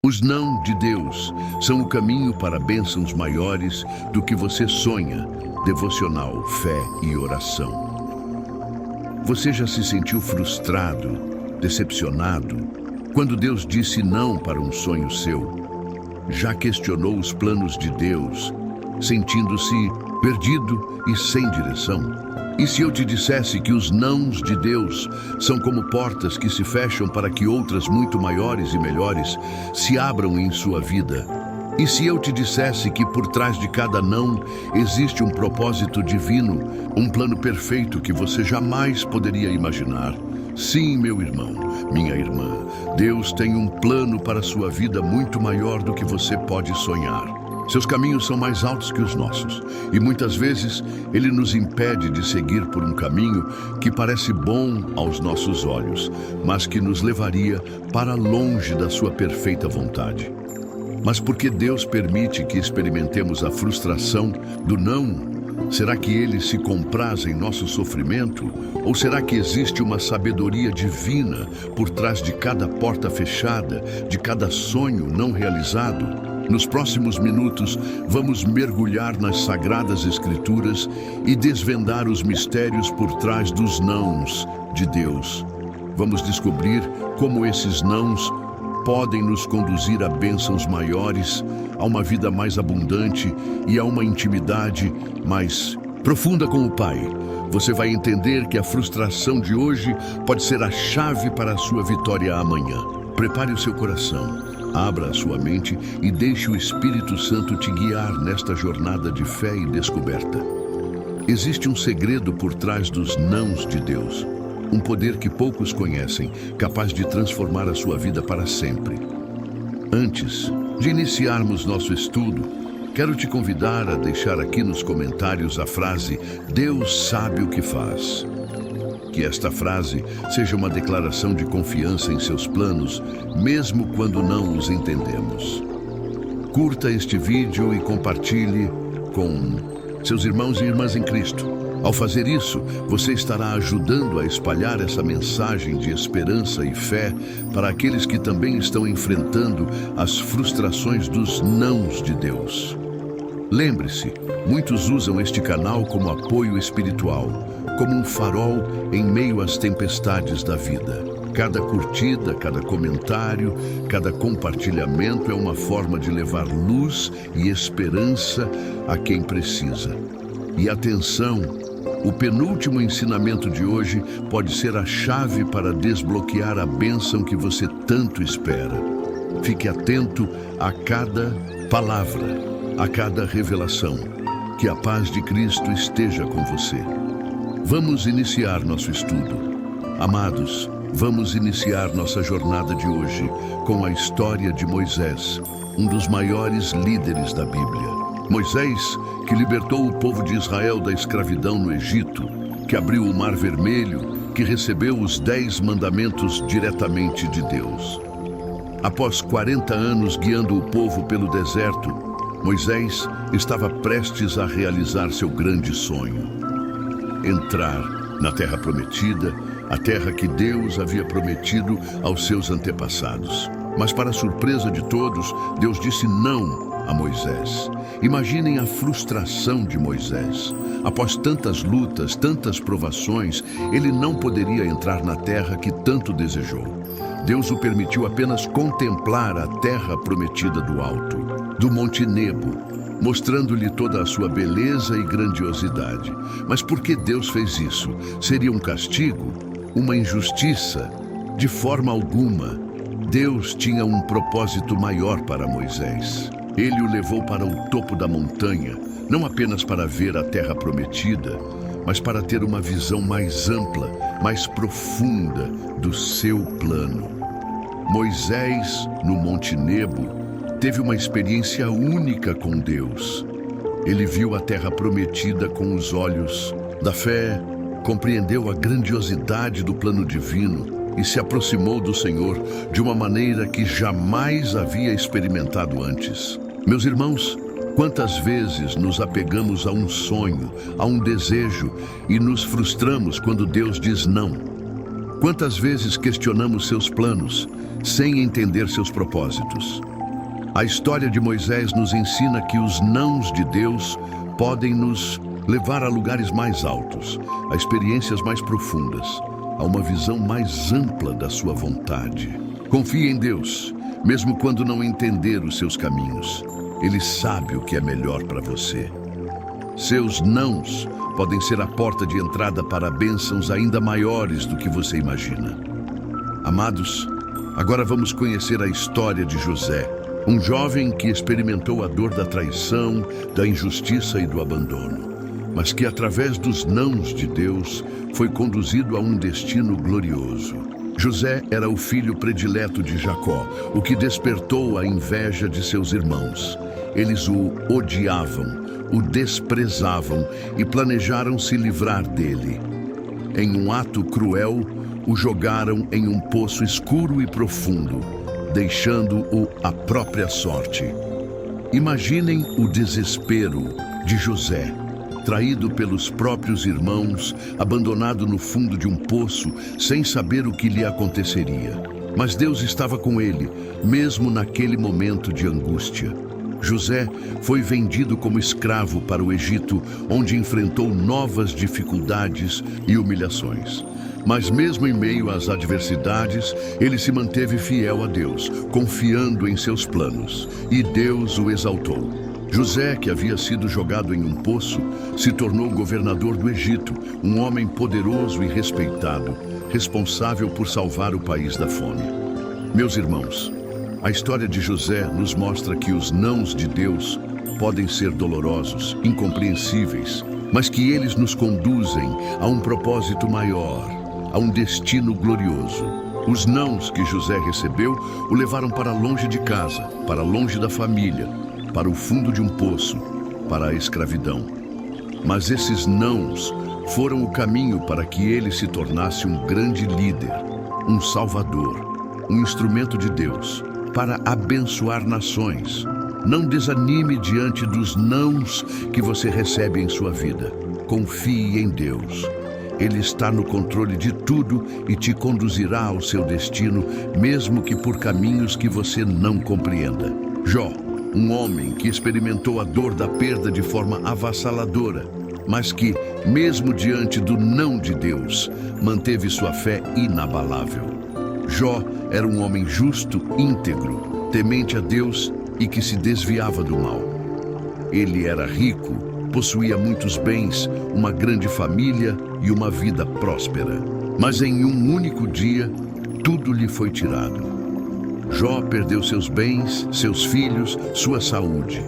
Os não de Deus são o caminho para bênçãos maiores do que você sonha, devocional, fé e oração. Você já se sentiu frustrado, decepcionado, quando Deus disse não para um sonho seu? Já questionou os planos de Deus, sentindo-se perdido e sem direção? E se eu te dissesse que os nãos de Deus são como portas que se fecham para que outras muito maiores e melhores se abram em sua vida? E se eu te dissesse que por trás de cada não existe um propósito divino, um plano perfeito que você jamais poderia imaginar? Sim, meu irmão, minha irmã, Deus tem um plano para a sua vida muito maior do que você pode sonhar. Seus caminhos são mais altos que os nossos, e muitas vezes Ele nos impede de seguir por um caminho que parece bom aos nossos olhos, mas que nos levaria para longe da sua perfeita vontade. Mas por que Deus permite que experimentemos a frustração do não? Será que Ele se compraz em nosso sofrimento? Ou será que existe uma sabedoria divina por trás de cada porta fechada, de cada sonho não realizado? Nos próximos minutos, vamos mergulhar nas Sagradas Escrituras e desvendar os mistérios por trás dos nãos de Deus. Vamos descobrir como esses nãos podem nos conduzir a bênçãos maiores, a uma vida mais abundante e a uma intimidade mais profunda com o Pai. Você vai entender que a frustração de hoje pode ser a chave para a sua vitória amanhã. Prepare o seu coração, abra a sua mente e deixe o Espírito Santo te guiar nesta jornada de fé e descoberta. Existe um segredo por trás dos nãos de Deus. Um poder que poucos conhecem, capaz de transformar a sua vida para sempre. Antes de iniciarmos nosso estudo, quero te convidar a deixar aqui nos comentários a frase "Deus sabe o que faz". Que esta frase seja uma declaração de confiança em seus planos, mesmo quando não os entendemos. Curta este vídeo e compartilhe com seus irmãos e irmãs em Cristo. Ao fazer isso, você estará ajudando a espalhar essa mensagem de esperança e fé para aqueles que também estão enfrentando as frustrações dos nãos de Deus. Lembre-se, muitos usam este canal como apoio espiritual, como um farol em meio às tempestades da vida. Cada curtida, cada comentário, cada compartilhamento é uma forma de levar luz e esperança a quem precisa. E atenção, o penúltimo ensinamento de hoje pode ser a chave para desbloquear a bênção que você tanto espera. Fique atento a cada palavra, a cada revelação. Que a paz de Cristo esteja com você. Vamos iniciar nosso estudo. Amados, vamos iniciar nossa jornada de hoje com a história de Moisés, um dos maiores líderes da Bíblia. Moisés, que libertou o povo de Israel da escravidão no Egito, que abriu o Mar Vermelho, que recebeu os 10 mandamentos diretamente de Deus. Após 40 anos guiando o povo pelo deserto, Moisés estava prestes a realizar seu grande sonho: entrar na Terra Prometida, a terra que Deus havia prometido aos seus antepassados. Mas, para a surpresa de todos, Deus disse não a Moisés. Imaginem a frustração de Moisés. Após tantas lutas, tantas provações, ele não poderia entrar na terra que tanto desejou. Deus o permitiu apenas contemplar a terra prometida do alto, do Monte Nebo, mostrando-lhe toda a sua beleza e grandiosidade. Mas por que Deus fez isso? Seria um castigo? Uma injustiça? De forma alguma. Deus tinha um propósito maior para Moisés. Ele o levou para o topo da montanha, não apenas para ver a terra prometida, mas para ter uma visão mais ampla, mais profunda do seu plano. Moisés, no Monte Nebo, teve uma experiência única com Deus. Ele viu a terra prometida com os olhos da fé, compreendeu a grandiosidade do plano divino e se aproximou do Senhor de uma maneira que jamais havia experimentado antes. Meus irmãos, quantas vezes nos apegamos a um sonho, a um desejo e nos frustramos quando Deus diz não? Quantas vezes questionamos seus planos sem entender seus propósitos? A história de Moisés nos ensina que os nãos de Deus podem nos levar a lugares mais altos, a experiências mais profundas, a uma visão mais ampla da sua vontade. Confie em Deus, mesmo quando não entender os seus caminhos. Ele sabe o que é melhor para você. Seus nãos podem ser a porta de entrada para bênçãos ainda maiores do que você imagina. Amados, agora vamos conhecer a história de José, um jovem que experimentou a dor da traição, da injustiça e do abandono, mas que através dos nãos de Deus foi conduzido a um destino glorioso. José era o filho predileto de Jacó, o que despertou a inveja de seus irmãos. Eles o odiavam, o desprezavam e planejaram se livrar dele. Em um ato cruel, o jogaram em um poço escuro e profundo, deixando-o à própria sorte. Imaginem o desespero de José, traído pelos próprios irmãos, abandonado no fundo de um poço, sem saber o que lhe aconteceria. Mas Deus estava com ele, mesmo naquele momento de angústia. José foi vendido como escravo para o Egito, onde enfrentou novas dificuldades e humilhações. Mas mesmo em meio às adversidades, ele se manteve fiel a Deus, confiando em seus planos, e Deus o exaltou. José, que havia sido jogado em um poço, se tornou governador do Egito, um homem poderoso e respeitado, responsável por salvar o país da fome. Meus irmãos, a história de José nos mostra que os nãos de Deus podem ser dolorosos, incompreensíveis, mas que eles nos conduzem a um propósito maior, a um destino glorioso. Os nãos que José recebeu o levaram para longe de casa, para longe da família, para o fundo de um poço, para a escravidão. Mas esses nãos foram o caminho para que ele se tornasse um grande líder, um salvador, um instrumento de Deus, para abençoar nações. Não desanime diante dos nãos que você recebe em sua vida. Confie em Deus. Ele está no controle de tudo e te conduzirá ao seu destino, mesmo que por caminhos que você não compreenda. Jó, um homem que experimentou a dor da perda de forma avassaladora, mas que, mesmo diante do não de Deus, manteve sua fé inabalável. Jó era um homem justo, íntegro, temente a Deus e que se desviava do mal. Ele era rico, possuía muitos bens, uma grande família e uma vida próspera. Mas em um único dia, tudo lhe foi tirado. Jó perdeu seus bens, seus filhos, sua saúde.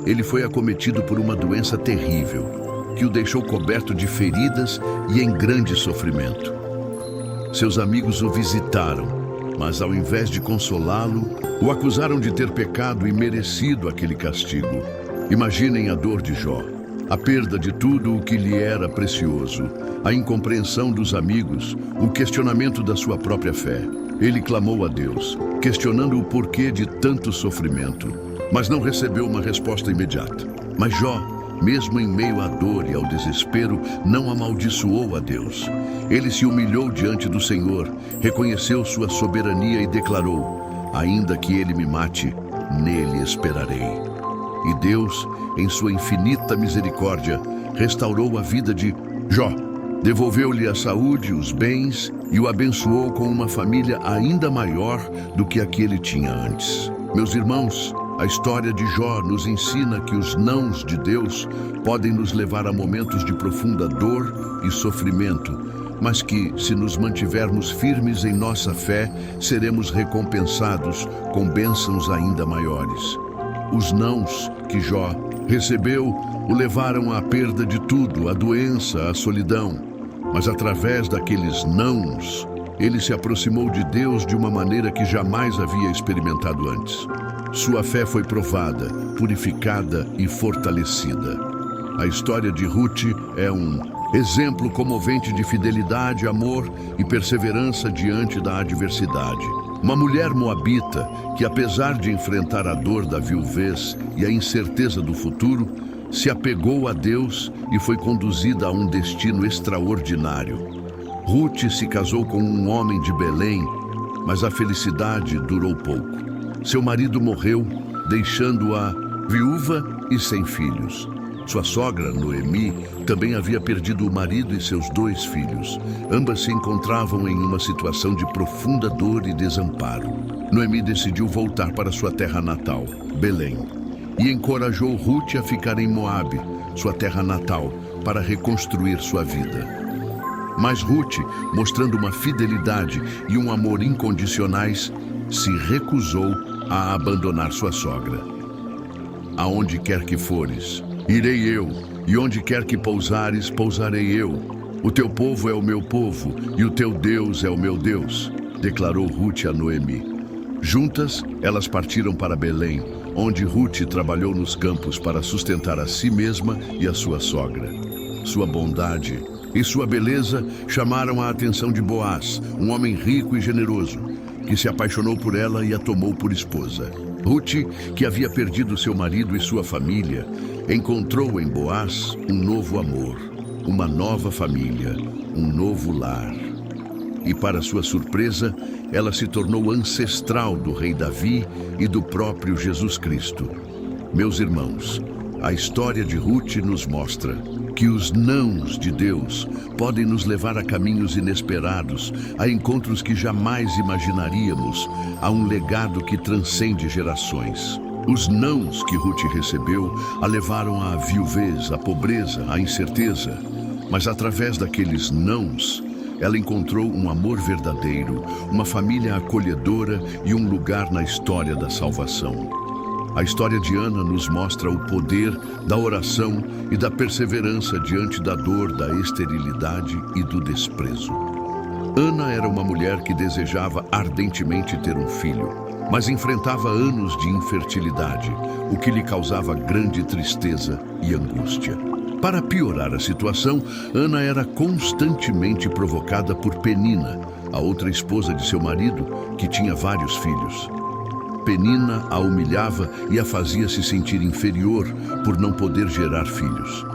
Ele foi acometido por uma doença terrível, que o deixou coberto de feridas e em grande sofrimento. Seus amigos o visitaram, mas ao invés de consolá-lo, o acusaram de ter pecado e merecido aquele castigo. Imaginem a dor de Jó, a perda de tudo o que lhe era precioso, a incompreensão dos amigos, o questionamento da sua própria fé. Ele clamou a Deus, questionando o porquê de tanto sofrimento, mas não recebeu uma resposta imediata. Mas Jó, mesmo em meio à dor e ao desespero, não amaldiçoou a Deus. Ele se humilhou diante do Senhor, reconheceu sua soberania e declarou: ainda que ele me mate, nele esperarei. E Deus, em sua infinita misericórdia, restaurou a vida de Jó, devolveu-lhe a saúde, os bens e o abençoou com uma família ainda maior do que a que ele tinha antes. Meus irmãos, a história de Jó nos ensina que os nãos de Deus podem nos levar a momentos de profunda dor e sofrimento, mas que, se nos mantivermos firmes em nossa fé, seremos recompensados com bênçãos ainda maiores. Os nãos que Jó recebeu o levaram à perda de tudo, à doença, à solidão. Mas através daqueles nãos, ele se aproximou de Deus de uma maneira que jamais havia experimentado antes. Sua fé foi provada, purificada e fortalecida. A história de Ruth é um exemplo comovente de fidelidade, amor e perseverança diante da adversidade. Uma mulher moabita que, apesar de enfrentar a dor da viuvez e a incerteza do futuro, se apegou a Deus e foi conduzida a um destino extraordinário. Ruth se casou com um homem de Belém, mas a felicidade durou pouco. Seu marido morreu deixando-a viúva e sem filhos. Sua sogra, Noemi, também havia perdido o marido e seus 2 filhos. Ambas se encontravam em uma situação de profunda dor e desamparo. Noemi decidiu voltar para sua terra natal, Belém, e encorajou Ruth a ficar em Moabe, sua terra natal, para reconstruir sua vida. Mas Ruth, mostrando uma fidelidade e um amor incondicionais, se recusou a abandonar sua sogra. Aonde quer que fores, irei eu, e onde quer que pousares, pousarei eu. O teu povo é o meu povo, e o teu Deus é o meu Deus, declarou Ruth a Noemi. Juntas, elas partiram para Belém, onde Ruth trabalhou nos campos para sustentar a si mesma e a sua sogra. Sua bondade e sua beleza chamaram a atenção de Boaz, um homem rico e generoso, que se apaixonou por ela e a tomou por esposa. Ruth, que havia perdido seu marido e sua família, encontrou em Boaz um novo amor, uma nova família, um novo lar. E para sua surpresa, ela se tornou ancestral do rei Davi e do próprio Jesus Cristo. Meus irmãos, a história de Ruth nos mostra que os nãos de Deus podem nos levar a caminhos inesperados, a encontros que jamais imaginaríamos, a um legado que transcende gerações. Os nãos que Ruth recebeu a levaram à viuvez, à pobreza, à incerteza. Mas através daqueles nãos, ela encontrou um amor verdadeiro, uma família acolhedora e um lugar na história da salvação. A história de Ana nos mostra o poder da oração e da perseverança diante da dor, da esterilidade e do desprezo. Ana era uma mulher que desejava ardentemente ter um filho, mas enfrentava anos de infertilidade, o que lhe causava grande tristeza e angústia. Para piorar a situação, Ana era constantemente provocada por Penina, a outra esposa de seu marido, que tinha vários filhos. Penina a humilhava e a fazia se sentir inferior por não poder gerar filhos.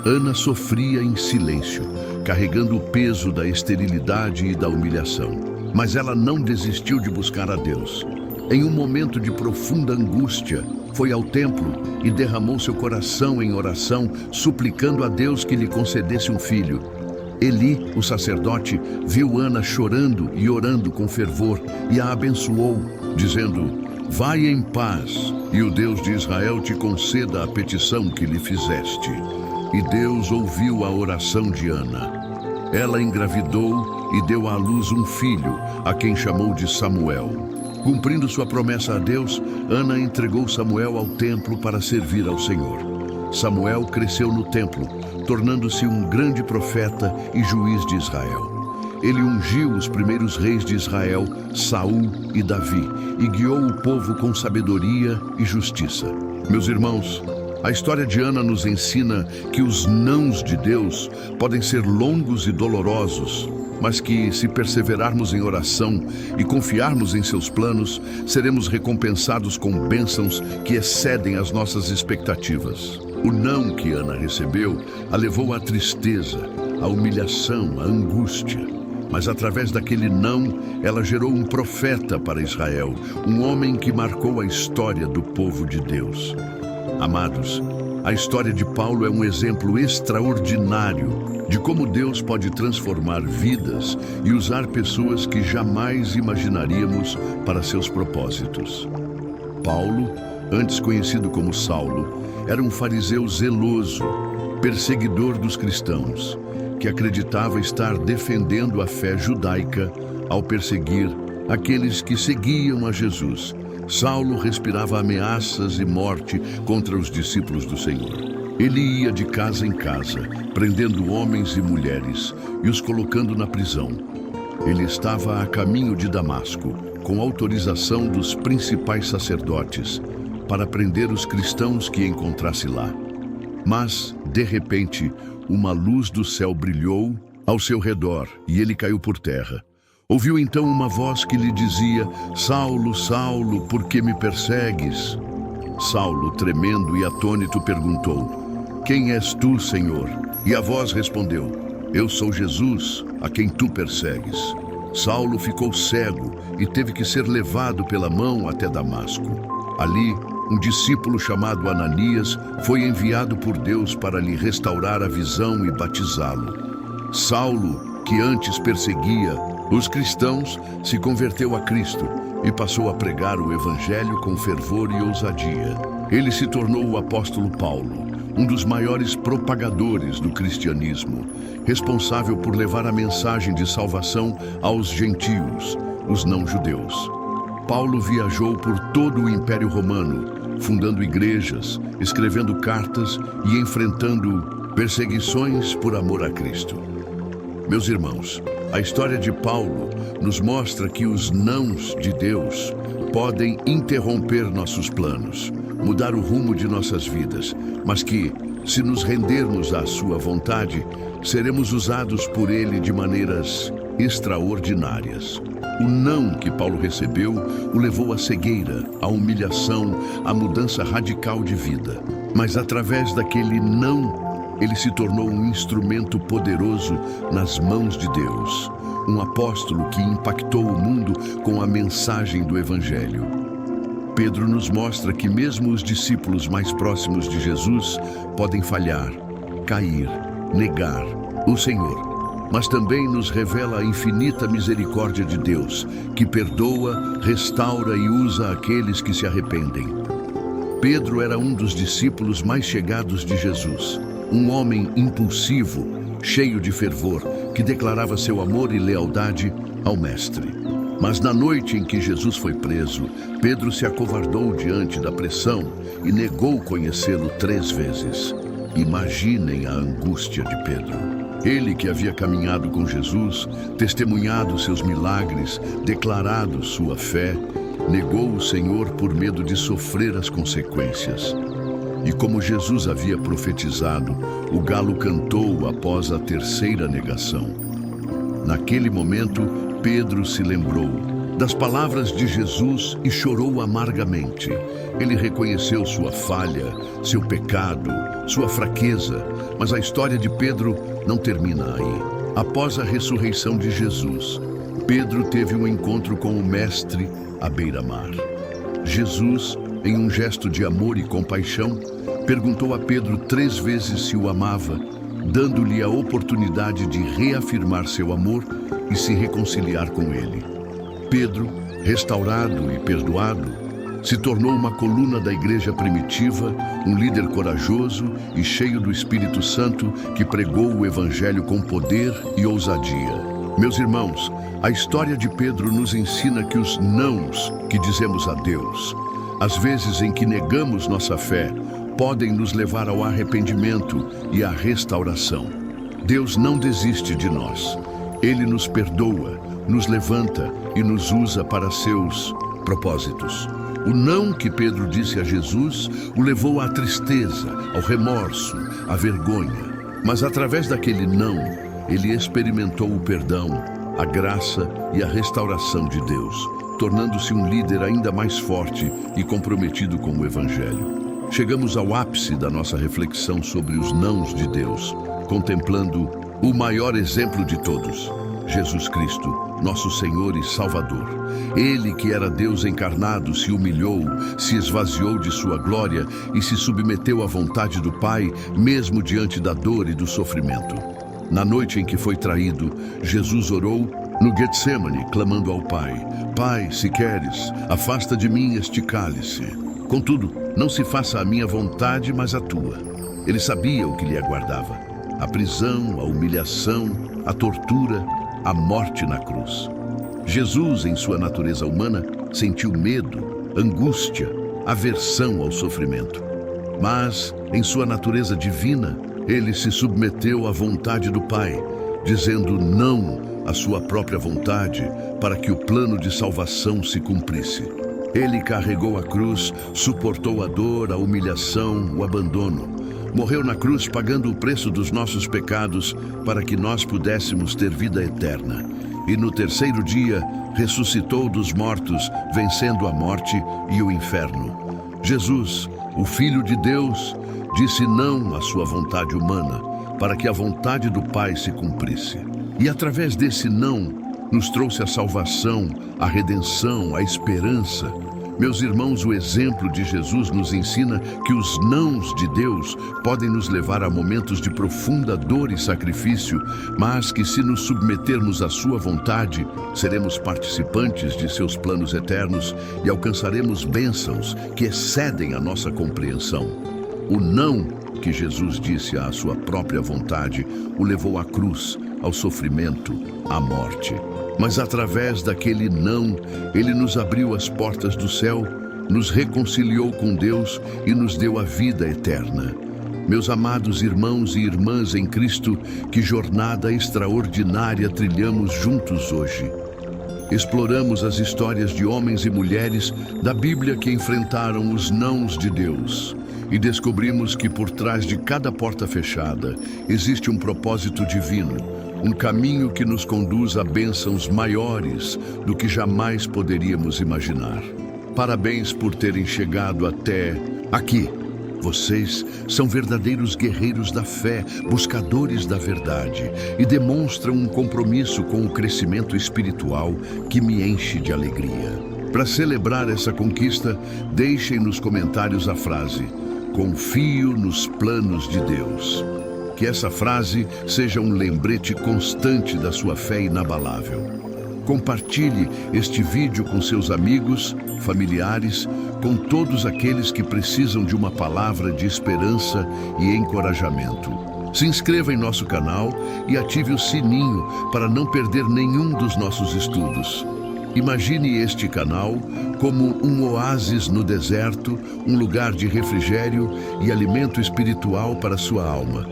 Ana sofria em silêncio, carregando o peso da esterilidade e da humilhação. Mas ela não desistiu de buscar a Deus. Em um momento de profunda angústia, foi ao templo e derramou seu coração em oração, suplicando a Deus que lhe concedesse um filho. Eli, o sacerdote, viu Ana chorando e orando com fervor e a abençoou, dizendo: vai em paz, e o Deus de Israel te conceda a petição que lhe fizeste. E Deus ouviu a oração de Ana. Ela engravidou e deu à luz um filho, a quem chamou de Samuel. Cumprindo sua promessa a Deus, Ana entregou Samuel ao templo para servir ao Senhor. Samuel cresceu no templo, tornando-se um grande profeta e juiz de Israel. Ele ungiu os primeiros reis de Israel, Saul e Davi, e guiou o povo com sabedoria e justiça. Meus irmãos, a história de Ana nos ensina que os nãos de Deus podem ser longos e dolorosos, mas que, se perseverarmos em oração e confiarmos em seus planos, seremos recompensados com bênçãos que excedem as nossas expectativas. O não que Ana recebeu a levou à tristeza, à humilhação, à angústia. Mas através daquele não, ela gerou um profeta para Israel, um homem que marcou a história do povo de Deus. Amados, a história de Paulo é um exemplo extraordinário de como Deus pode transformar vidas e usar pessoas que jamais imaginaríamos para seus propósitos. Paulo, antes conhecido como Saulo, era um fariseu zeloso, perseguidor dos cristãos, que acreditava estar defendendo a fé judaica ao perseguir aqueles que seguiam a Jesus. Saulo respirava ameaças e morte contra os discípulos do Senhor. Ele ia de casa em casa, prendendo homens e mulheres e os colocando na prisão. Ele estava a caminho de Damasco, com autorização dos principais sacerdotes, para prender os cristãos que encontrasse lá. Mas, de repente, uma luz do céu brilhou ao seu redor e ele caiu por terra. Ouviu então uma voz que lhe dizia: Saulo, Saulo, por que me persegues? Saulo, tremendo e atônito, perguntou: Quem és tu, Senhor? E a voz respondeu: Eu sou Jesus, a quem tu persegues. Saulo ficou cego e teve que ser levado pela mão até Damasco. Ali, um discípulo chamado Ananias foi enviado por Deus para lhe restaurar a visão e batizá-lo. Saulo, que antes perseguia os cristãos, se converteu a Cristo e passou a pregar o Evangelho com fervor e ousadia. Ele se tornou o apóstolo Paulo, um dos maiores propagadores do cristianismo, responsável por levar a mensagem de salvação aos gentios, os não-judeus. Paulo viajou por todo o Império Romano, fundando igrejas, escrevendo cartas e enfrentando perseguições por amor a Cristo. Meus irmãos, a história de Paulo nos mostra que os nãos de Deus podem interromper nossos planos, mudar o rumo de nossas vidas, mas que, se nos rendermos à sua vontade, seremos usados por Ele de maneiras extraordinárias. O não que Paulo recebeu o levou à cegueira, à humilhação, à mudança radical de vida. Mas através daquele não, ele se tornou um instrumento poderoso nas mãos de Deus. Um apóstolo que impactou o mundo com a mensagem do Evangelho. Pedro nos mostra que mesmo os discípulos mais próximos de Jesus podem falhar, cair, negar o Senhor. Mas também nos revela a infinita misericórdia de Deus, que perdoa, restaura e usa aqueles que se arrependem. Pedro era um dos discípulos mais chegados de Jesus, um homem impulsivo, cheio de fervor, que declarava seu amor e lealdade ao Mestre. Mas na noite em que Jesus foi preso, Pedro se acovardou diante da pressão e negou conhecê-lo 3 vezes. Imaginem a angústia de Pedro. Ele que havia caminhado com Jesus, testemunhado seus milagres, declarado sua fé, negou o Senhor por medo de sofrer as consequências. E como Jesus havia profetizado, o galo cantou após a 3ª negação. Naquele momento, Pedro se lembrou das palavras de Jesus e chorou amargamente. Ele reconheceu sua falha, seu pecado, sua fraqueza, mas a história de Pedro não termina aí. Após a ressurreição de Jesus, Pedro teve um encontro com o Mestre à beira-mar. Jesus, em um gesto de amor e compaixão, perguntou a Pedro 3 vezes se o amava, dando-lhe a oportunidade de reafirmar seu amor e se reconciliar com ele. Pedro, restaurado e perdoado, se tornou uma coluna da igreja primitiva, um líder corajoso e cheio do Espírito Santo que pregou o Evangelho com poder e ousadia. Meus irmãos, a história de Pedro nos ensina que os nãos que dizemos a Deus, às vezes em que negamos nossa fé, podem nos levar ao arrependimento e à restauração. Deus não desiste de nós. Ele nos perdoa, nos levanta e nos usa para seus propósitos. O não que Pedro disse a Jesus o levou à tristeza, ao remorso, à vergonha. Mas através daquele não, ele experimentou o perdão, a graça e a restauração de Deus, tornando-se um líder ainda mais forte e comprometido com o Evangelho. Chegamos ao ápice da nossa reflexão sobre os nãos de Deus, contemplando o maior exemplo de todos, Jesus Cristo, nosso Senhor e Salvador. Ele, que era Deus encarnado, se humilhou, se esvaziou de sua glória e se submeteu à vontade do Pai, mesmo diante da dor e do sofrimento. Na noite em que foi traído, Jesus orou no Getsêmani, clamando ao Pai: Pai, se queres, afasta de mim este cálice. Contudo, não se faça a minha vontade, mas a tua. Ele sabia o que lhe aguardava: a prisão, a humilhação, a tortura, a morte na cruz. Jesus, em sua natureza humana, sentiu medo, angústia, aversão ao sofrimento. Mas, em sua natureza divina, ele se submeteu à vontade do Pai, dizendo não à sua própria vontade para que o plano de salvação se cumprisse. Ele carregou a cruz, suportou a dor, a humilhação, o abandono. Morreu na cruz pagando o preço dos nossos pecados para que nós pudéssemos ter vida eterna. E no 3º dia, ressuscitou dos mortos, vencendo a morte e o inferno. Jesus, o Filho de Deus, disse não à sua vontade humana, para que a vontade do Pai se cumprisse. E através desse não, nos trouxe a salvação, a redenção, a esperança. Meus irmãos, o exemplo de Jesus nos ensina que os nãos de Deus podem nos levar a momentos de profunda dor e sacrifício, mas que se nos submetermos à sua vontade, seremos participantes de seus planos eternos e alcançaremos bênçãos que excedem a nossa compreensão. O não que Jesus disse à sua própria vontade o levou à cruz, ao sofrimento, à morte. Mas através daquele não, ele nos abriu as portas do céu, nos reconciliou com Deus e nos deu a vida eterna. Meus amados irmãos e irmãs em Cristo, que jornada extraordinária trilhamos juntos hoje. Exploramos as histórias de homens e mulheres da Bíblia que enfrentaram os nãos de Deus e descobrimos que por trás de cada porta fechada existe um propósito divino, um caminho que nos conduz a bênçãos maiores do que jamais poderíamos imaginar. Parabéns por terem chegado até aqui. Vocês são verdadeiros guerreiros da fé, buscadores da verdade e demonstram um compromisso com o crescimento espiritual que me enche de alegria. Para celebrar essa conquista, deixem nos comentários a frase: confio nos planos de Deus. Que essa frase seja um lembrete constante da sua fé inabalável. Compartilhe este vídeo com seus amigos, familiares, com todos aqueles que precisam de uma palavra de esperança e encorajamento. Se inscreva em nosso canal e ative o sininho para não perder nenhum dos nossos estudos. Imagine este canal como um oásis no deserto, um lugar de refrigério e alimento espiritual para sua alma.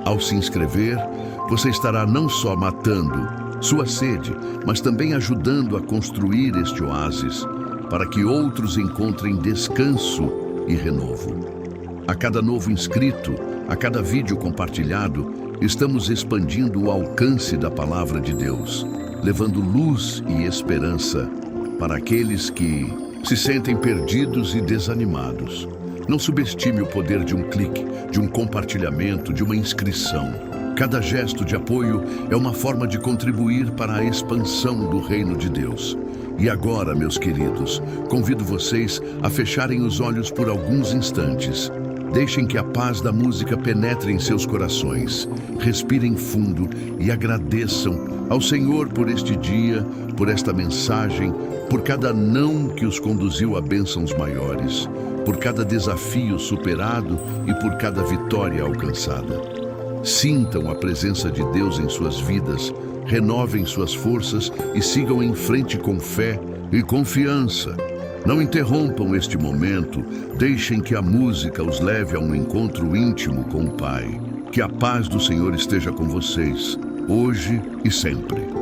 Ao se inscrever, você estará não só matando sua sede, mas também ajudando a construir este oásis, para que outros encontrem descanso e renovo. A cada novo inscrito, a cada vídeo compartilhado, estamos expandindo o alcance da palavra de Deus, levando luz e esperança para aqueles que se sentem perdidos e desanimados. Não subestime o poder de um clique, de um compartilhamento, de uma inscrição. Cada gesto de apoio é uma forma de contribuir para a expansão do reino de Deus. E agora, meus queridos, convido vocês a fecharem os olhos por alguns instantes. Deixem que a paz da música penetre em seus corações. Respirem fundo e agradeçam ao Senhor por este dia, por esta mensagem, por cada não que os conduziu a bênçãos maiores, por cada desafio superado e por cada vitória alcançada. Sintam a presença de Deus em suas vidas, renovem suas forças e sigam em frente com fé e confiança. Não interrompam este momento, deixem que a música os leve a um encontro íntimo com o Pai. Que a paz do Senhor esteja com vocês, hoje e sempre.